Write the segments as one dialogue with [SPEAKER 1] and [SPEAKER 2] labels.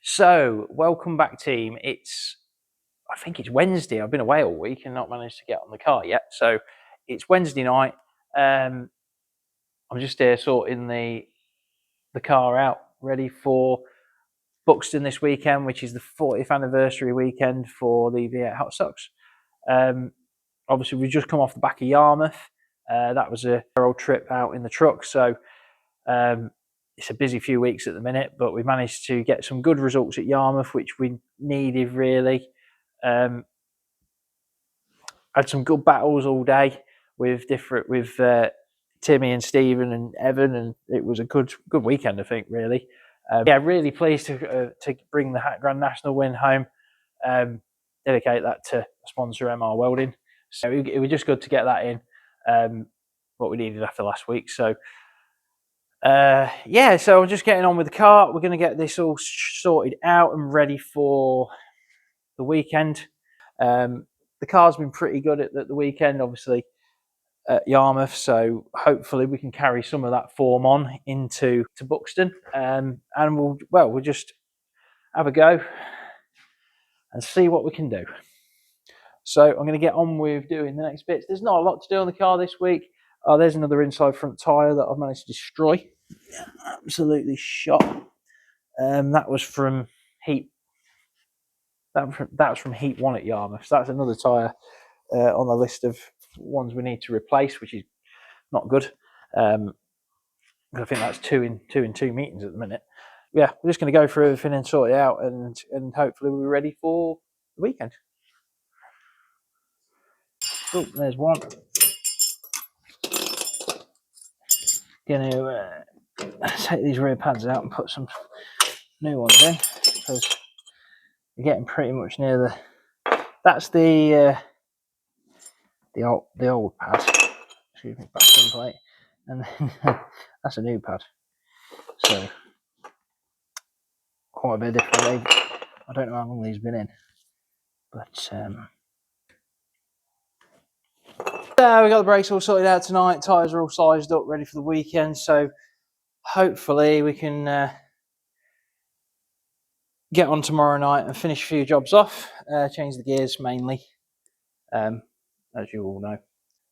[SPEAKER 1] So, welcome back, team. I think it's Wednesday. I've been away all week and not managed to get on the car yet. So, it's Wednesday night. I'm just here sorting the car out, ready for Buxton this weekend, which is the 40th anniversary weekend for the V8 Hot Socks. Obviously, we've just come off the back of Yarmouth. That was a road trip out in the truck. So, it's a busy few weeks at the minute, but we managed to get some good results at Yarmouth, which we needed really. Had some good battles all day with Timmy and Stephen and Evan, and it was a good weekend, I think, really. Yeah, really pleased to bring the Grand National win home. Dedicate that to sponsor MR Welding. So it was just good to get that in, what we needed after last week. So. Yeah, so I'm just getting on with the car. We're going to get this all sorted out and ready for the weekend. The car's been pretty good at the weekend, obviously, at Yarmouth, so hopefully we can carry some of that form on into Buxton, and we'll just have a go and see what we can do. So I'm going to get on with doing the next bits. There's not a lot to do on the car this week. Oh, there's another inside front tyre that I've managed to destroy. Absolutely shot. That was from heat. That's from heat 1 at Yarmouth. So that's another tyre on the list of ones we need to replace, which is not good. I think that's two in two meetings at the minute. Yeah, we're just going to go through everything and sort it out, and hopefully we'll be ready for the weekend. Oh, there's one. Going to take these rear pads out and put some new ones in, because you're getting pretty much near the. That's the old pad. Excuse me, Buxton plate, and then that's a new pad. So quite a bit different. I don't know how long these have been in, but we got the brakes all sorted out tonight. Tyres are all sized up, ready for the weekend. So hopefully we can get on tomorrow night and finish a few jobs off. Change the gears mainly, as you all know.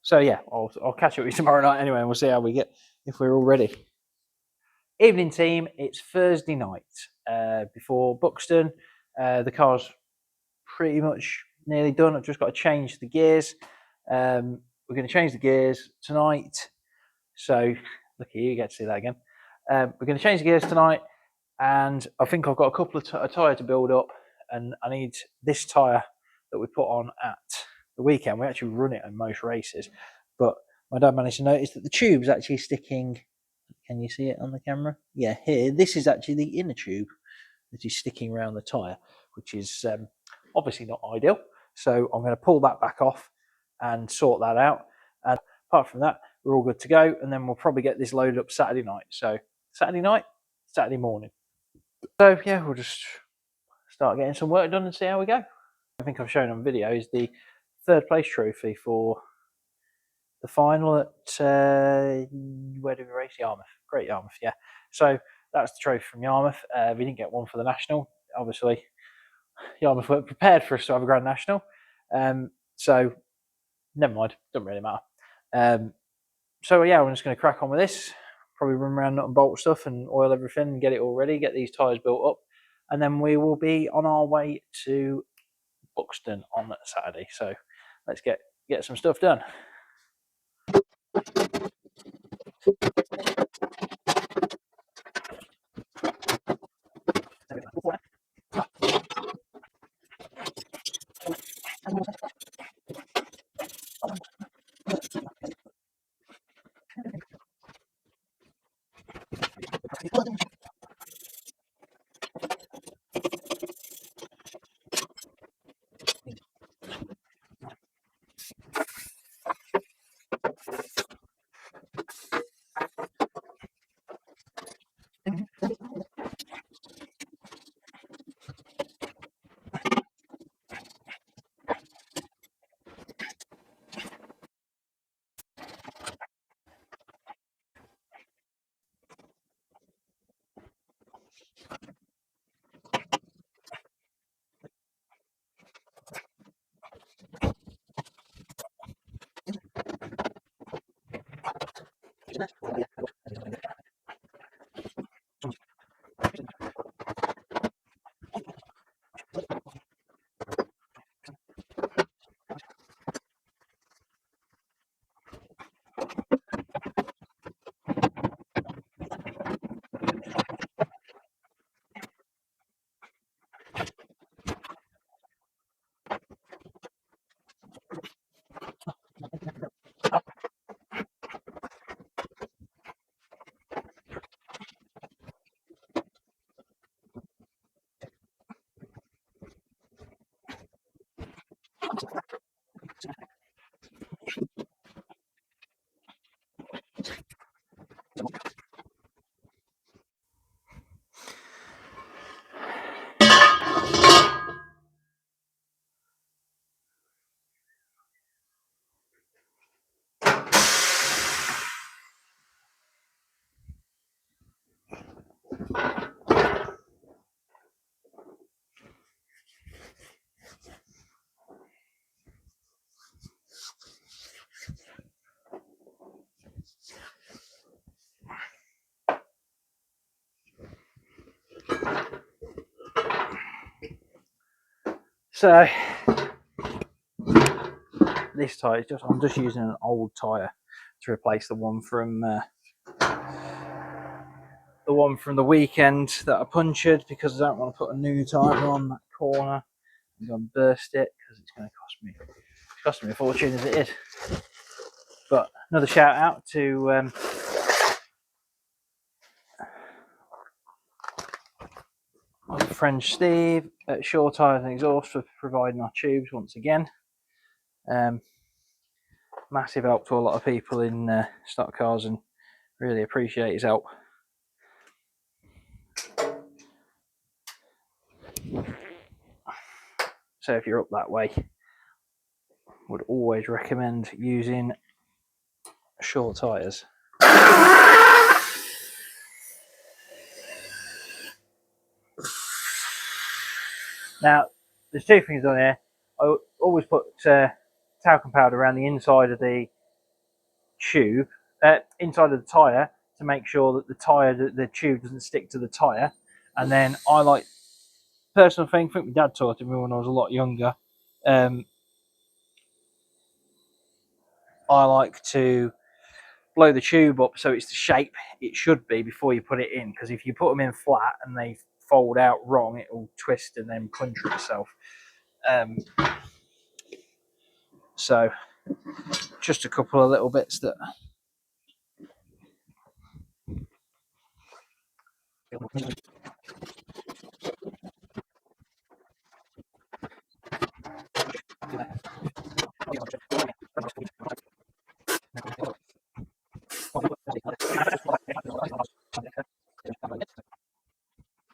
[SPEAKER 1] So yeah, I'll catch up with you tomorrow night anyway, and we'll see how we get, if we're all ready. Evening, team. It's Thursday night before Buxton. The car's pretty much nearly done. I've just got to change the gears. We're going to change the gears tonight. So look at you get to see that again. We're going to change the gears tonight, and I think I've got a couple of a tyre to build up, and I need this tyre that we put on at the weekend. We actually run it in most races, but my dad managed to notice that the tube's actually sticking. Can you see it on the camera? Yeah, here. This is actually the inner tube that is sticking around the tyre, which is obviously not ideal. So I'm going to pull that back off and sort that out. And apart from that, we're all good to go. And then we'll probably get this loaded up Saturday night. So Saturday night, Saturday morning. So yeah, we'll just start getting some work done and see how we go. I think I've shown on video is the 3rd place trophy for the final at where did we race? Yarmouth. Great Yarmouth, yeah. So that's the trophy from Yarmouth. We didn't get one for the national. Obviously, Yarmouth weren't prepared for us to have a Grand National. So never mind, doesn't really matter. So yeah, I'm just going to crack on with this. Probably run around nut and bolt stuff and oil everything and get it all ready, get these tyres built up, and then we will be on our way to Buxton on that Saturday. So let's get some stuff done. So this tyre is I'm just using an old tyre to replace the one from the weekend that I punctured, because I don't want to put a new tyre on that corner. I'm going to burst it because it's going to cost me a fortune as it is. But another shout out to my friend Steve at Tyres and Exhausts for providing our tubes once again. Massive help to a lot of people in stock cars, and really appreciate his help. So if you're up that way, would always recommend using short tyres. Now, there's two things on here. I always put talcum powder around the inside of the tube, inside of the tyre, to make sure that the tube doesn't stick to the tyre. And then I like, personal thing, I think my dad taught me when I was a lot younger. I like to blow the tube up so it's the shape it should be before you put it in, because if you put them in flat and they fold out wrong, it will twist and then puncture itself. So just a couple of little bits that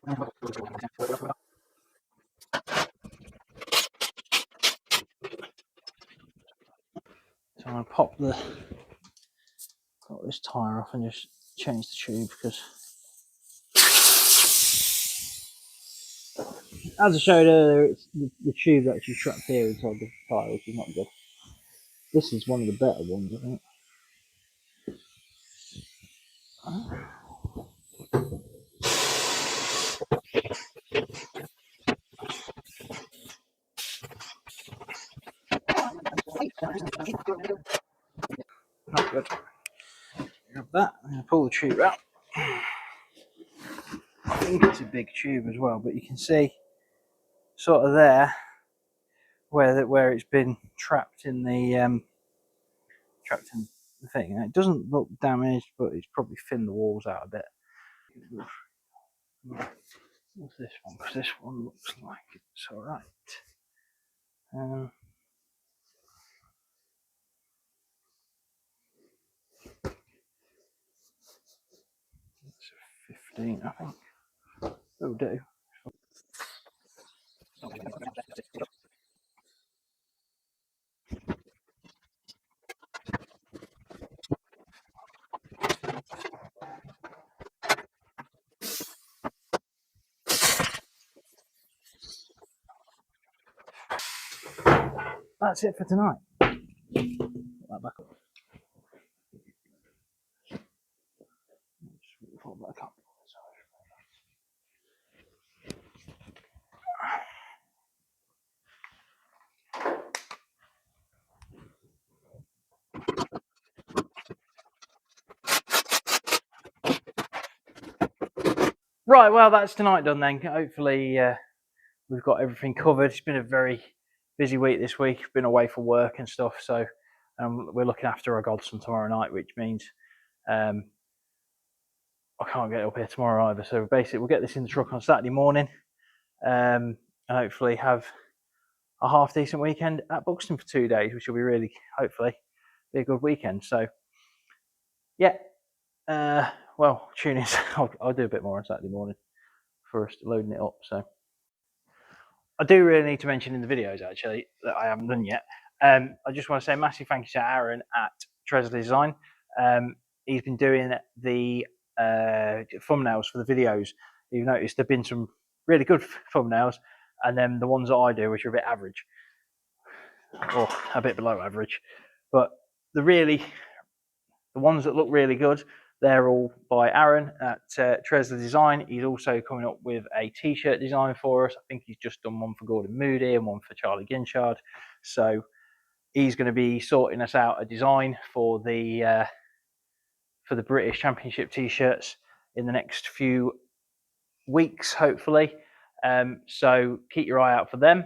[SPEAKER 1] so I'm going to pop this tyre off and just change the tube, because as I showed earlier, it's the tube's actually trapped here inside the tyre, which is not good. This is one of the better ones, I think. Not good. Grab that. I'm going to pull the tube out. I think it's a big tube as well, but you can see sort of there where it's been trapped in the thing. And it doesn't look damaged, but it's probably thinned the walls out a bit. What's this one? Because this one looks like it's all right. It's a 15, I think. Will do. That's it for tonight. Put that back up. Right, well, that's tonight done then. Hopefully we've got everything covered. It's been a very busy week this week. Been away for work and stuff, so we're looking after our godson tomorrow night, which means I can't get up here tomorrow either. So basically, we'll get this in the truck on Saturday morning, and hopefully have a half decent weekend at Buxton for 2 days, which will be really, hopefully, be a good weekend. So yeah, well, tune in. I'll do a bit more on Saturday morning for us loading it up. So I do really need to mention in the videos actually that I haven't done yet. I just want to say a massive thank you to Aaron at Tressler Designs. He's been doing the thumbnails for the videos. You've noticed there've been some really good thumbnails, and then the ones that I do, which are a bit average or a bit below average, but the ones that look really good, they're all by Aaron at Tressler Design. He's also coming up with a t-shirt design for us. I think he's just done one for Gordon Moody and one for Charlie Ginchard. So he's going to be sorting us out a design for the British Championship t-shirts in the next few weeks, hopefully. So keep your eye out for them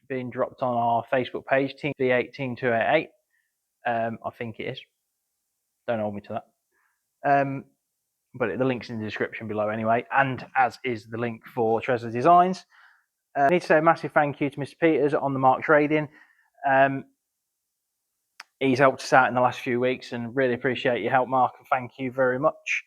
[SPEAKER 1] being dropped on our Facebook page, Team V8 Team 288. I think it is. Don't hold me to that. But the link's in the description below anyway, and as is the link for Tressler Designs. I need to say a massive thank you to Mr. Peters on the Mark Trading. He's helped us out in the last few weeks and really appreciate your help, Mark, and thank you very much.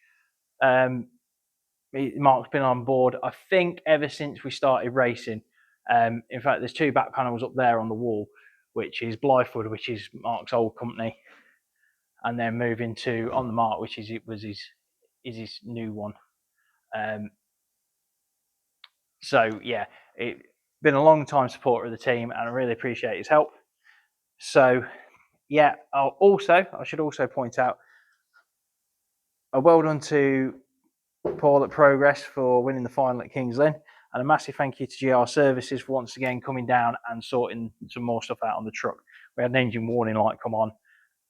[SPEAKER 1] Mark's been on board, I think, ever since we started racing. In fact, there's 2 back panels up there on the wall, which is Blythewood, which is Mark's old company, and then moving to On the Mark, which is his new one. So yeah, it's been a long time supporter of the team, and I really appreciate his help. So yeah, I should also point out a well done to Paul at Progress for winning the final at Kings Lynn, and a massive thank you to GR Services for once again coming down and sorting some more stuff out on the truck. We had an engine warning light come on,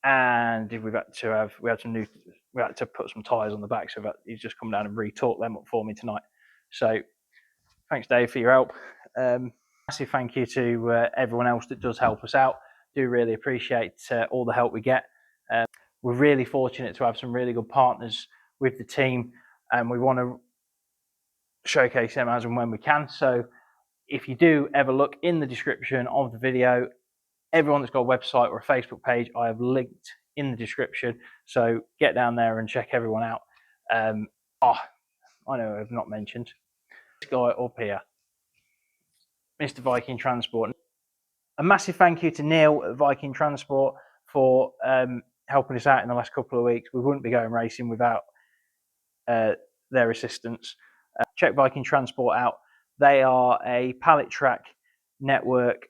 [SPEAKER 1] and we had to put some tyres on the back, so he's just come down and re-torqued them up for me tonight. So thanks, Dave, for your help. Massive thank you to everyone else that does help us out. Do really appreciate all the help we get. We're really fortunate to have some really good partners with the team, and we want to showcase them as and when we can. So if you do ever look in the description of the video, everyone that's got a website or a Facebook page, I have linked in the description. So get down there and check everyone out. I know I've not mentioned this guy up here, Mr. Viking Transport. A massive thank you to Neil at Viking Transport for helping us out in the last couple of weeks. We wouldn't be going racing without their assistance. Check Viking Transport out. They are a pallet track network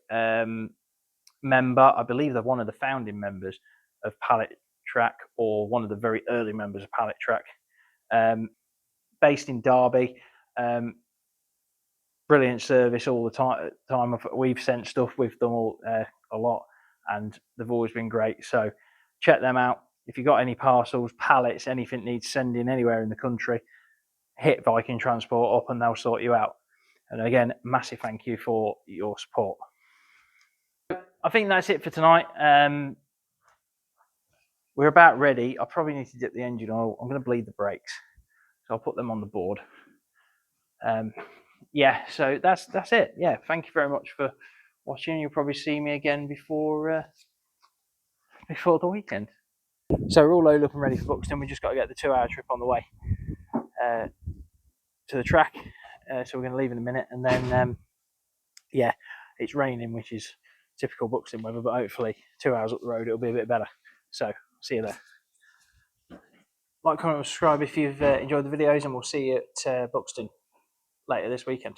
[SPEAKER 1] member. I believe they're one of the founding members of Pallet Track, or one of the very early members of Pallet Track. Based in Derby. Brilliant service all the time. We've sent stuff with them a lot, and they've always been great. So check them out. If you've got any parcels, pallets, anything needs sending anywhere in the country, hit Viking Transport up and they'll sort you out. And again, massive thank you for your support. I think that's it for tonight. We're about ready. I probably need to dip the engine oil. I'm going to bleed the brakes, so I'll put them on the board. Yeah, so that's it. Yeah, thank you very much for watching. You'll probably see me again before the weekend. So we're all loaded up and ready for Buxton. We just got to get the 2-hour trip on the way to the track. So we're going to leave in a minute, and then yeah, it's raining, which is typical Buxton weather, but hopefully 2 hours up the road it'll be a bit better. So see you there. Like, comment, and subscribe if you've enjoyed the videos, and we'll see you at Buxton later this weekend.